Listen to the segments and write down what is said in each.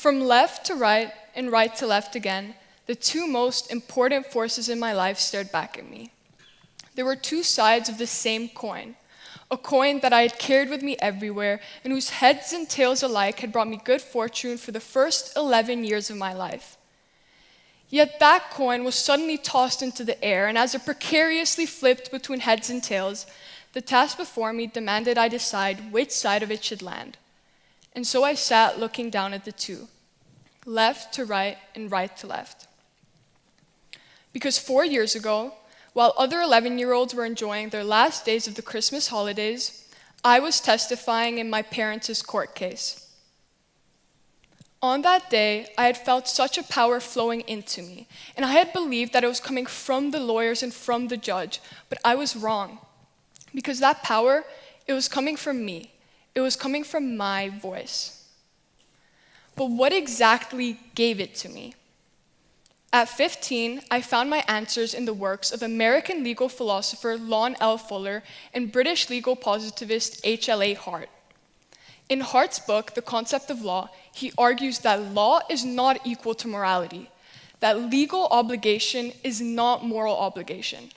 From left to right and right to left again, the two most important forces in my life stared back at me. There were two sides of the same coin, a coin that I had carried with me everywhere and whose heads and tails alike had brought me good fortune for the first 11 years of my life. Yet that coin was suddenly tossed into the air, and as it precariously flipped between heads and tails, the task before me demanded I decide which side of it should land. And so I sat looking down at the two, left to right and right to left. Because 4 years ago, while other 11-year-olds were enjoying their last days of the Christmas holidays, I was testifying in my parents' court case. On that day, I had felt such a power flowing into me, and I had believed that it was coming from the lawyers and from the judge, but I was wrong. Because that power, it was coming from me. It was coming from my voice. But what exactly gave it to me? At 15, I found my answers in the works of American legal philosopher Lon L. Fuller and British legal positivist H.L.A. Hart. In Hart's book, The Concept of Law, he argues that law is not equal to morality, that legal obligation is not moral obligation.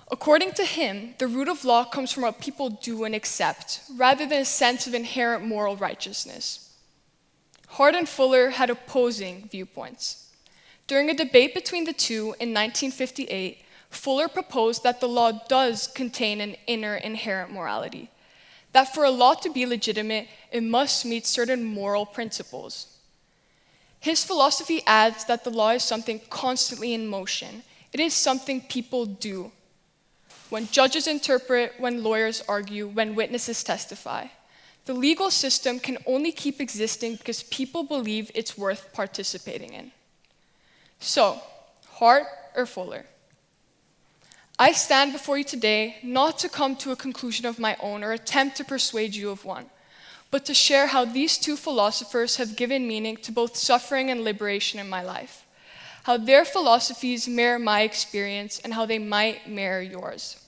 According to him, the root of law comes from what people do and accept, rather than a sense of inherent moral righteousness. Hart and Fuller had opposing viewpoints. During a debate between the two in 1958, Fuller proposed that the law does contain an inner inherent morality, that for a law to be legitimate, it must meet certain moral principles. His philosophy adds that the law is something constantly in motion. It is something people do. When judges interpret, when lawyers argue, when witnesses testify. The legal system can only keep existing because people believe it's worth participating in. So, Hart or Fuller? I stand before you today not to come to a conclusion of my own or attempt to persuade you of one, but to share how these two philosophers have given meaning to both suffering and liberation in my life, how their philosophies mirror my experience and how they might mirror yours.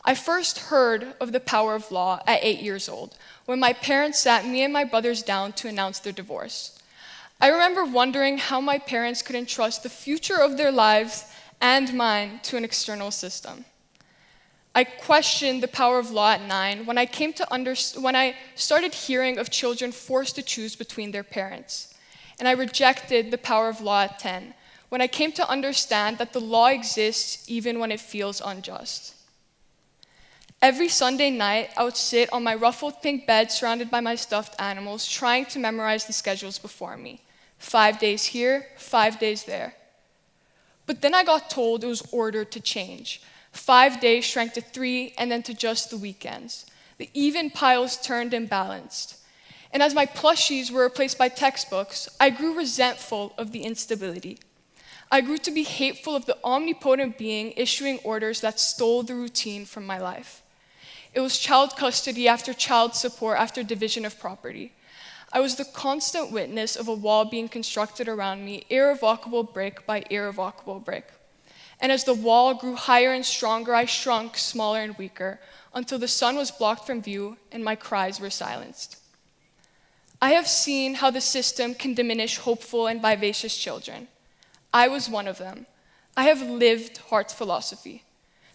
I first heard of the power of law at 8 years old, when my parents sat me and my brothers down to announce their divorce. I remember wondering how my parents could entrust the future of their lives and mine to an external system. I questioned the power of law at 9 when I started hearing of children forced to choose between their parents. And I rejected the power of law at 10 when I came to understand that the law exists even when it feels unjust. Every Sunday night, I would sit on my ruffled pink bed surrounded by my stuffed animals, trying to memorize the schedules before me. 5 days here, 5 days there. But then I got told it was ordered to change. 5 days shrank to 3 and then to just the weekends. The even piles turned and balanced. And as my plushies were replaced by textbooks, I grew resentful of the instability. I grew to be hateful of the omnipotent being issuing orders that stole the routine from my life. It was child custody after child support after division of property. I was the constant witness of a wall being constructed around me, irrevocable brick by irrevocable brick. And as the wall grew higher and stronger, I shrunk smaller and weaker, until the sun was blocked from view and my cries were silenced. I have seen how the system can diminish hopeful and vivacious children. I was one of them. I have lived Hart's philosophy.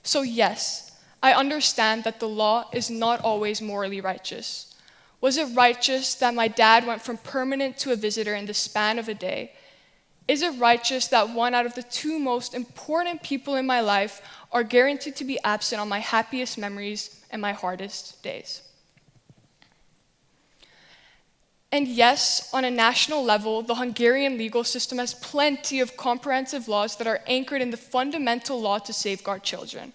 So yes, I understand that the law is not always morally righteous. Was it righteous that my dad went from permanent to a visitor in the span of a day? Is it righteous that one out of the two most important people in my life are guaranteed to be absent on my happiest memories and my hardest days? And yes, on a national level, the Hungarian legal system has plenty of comprehensive laws that are anchored in the fundamental law to safeguard children.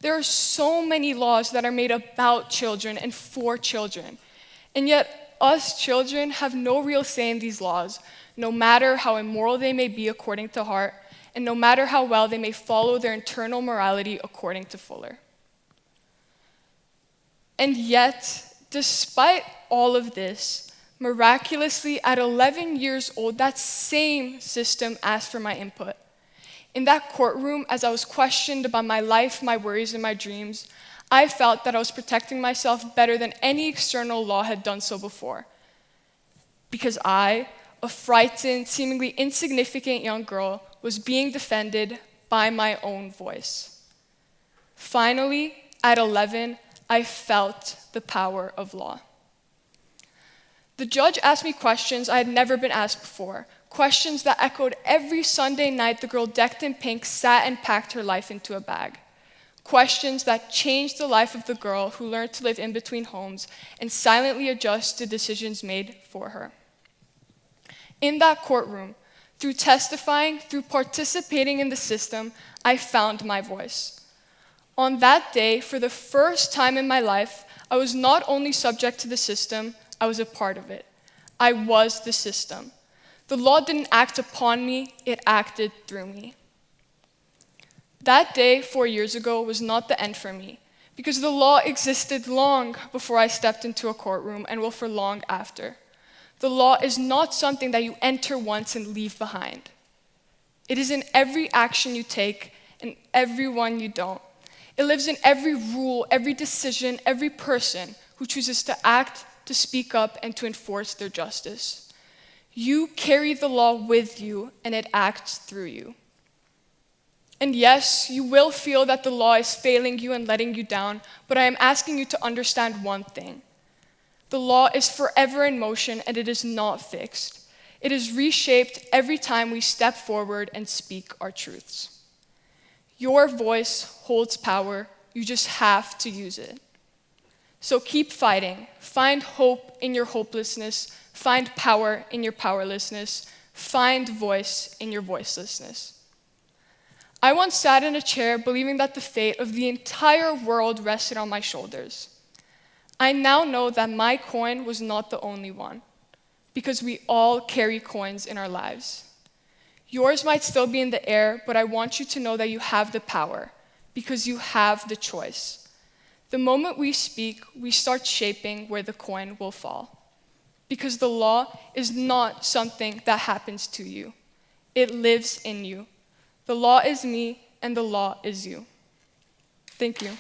There are so many laws that are made about children and for children. And yet, us children have no real say in these laws, no matter how immoral they may be according to Hart, and no matter how well they may follow their internal morality according to Fuller. And yet, despite all of this, miraculously, at 11 years old, that same system asked for my input. In that courtroom, as I was questioned about my life, my worries, and my dreams, I felt that I was protecting myself better than any external law had done so before. because I, a frightened, seemingly insignificant young girl, was being defended by my own voice. Finally, at 11, I felt the power of law. The judge asked me questions I had never been asked before, questions that echoed every Sunday night the girl decked in pink sat and packed her life into a bag. Questions that changed the life of the girl who learned to live in between homes and silently adjust to decisions made for her. In that courtroom, through testifying, through participating in the system, I found my voice. On that day, for the first time in my life, I was not only subject to the system, I was a part of it. I was the system. The law didn't act upon me, it acted through me. That day, 4 years ago, was not the end for me, because the law existed long before I stepped into a courtroom and will for long after. The law is not something that you enter once and leave behind. It is in every action you take and every one you don't. It lives in every rule, every decision, every person who chooses to act, to speak up, and to enforce their justice. You carry the law with you, and it acts through you. And yes, you will feel that the law is failing you and letting you down, but I am asking you to understand one thing. The law is forever in motion, and it is not fixed. It is reshaped every time we step forward and speak our truths. Your voice holds power, you just have to use it. So keep fighting. Find hope in your hopelessness. Find power in your powerlessness. Find voice in your voicelessness. I once sat in a chair believing that the fate of the entire world rested on my shoulders. I now know that my coin was not the only one, because we all carry coins in our lives. Yours might still be in the air, but I want you to know that you have the power, because you have the choice. The moment we speak, we start shaping where the coin will fall. Because the law is not something that happens to you. It lives in you. The law is me, and the law is you. Thank you.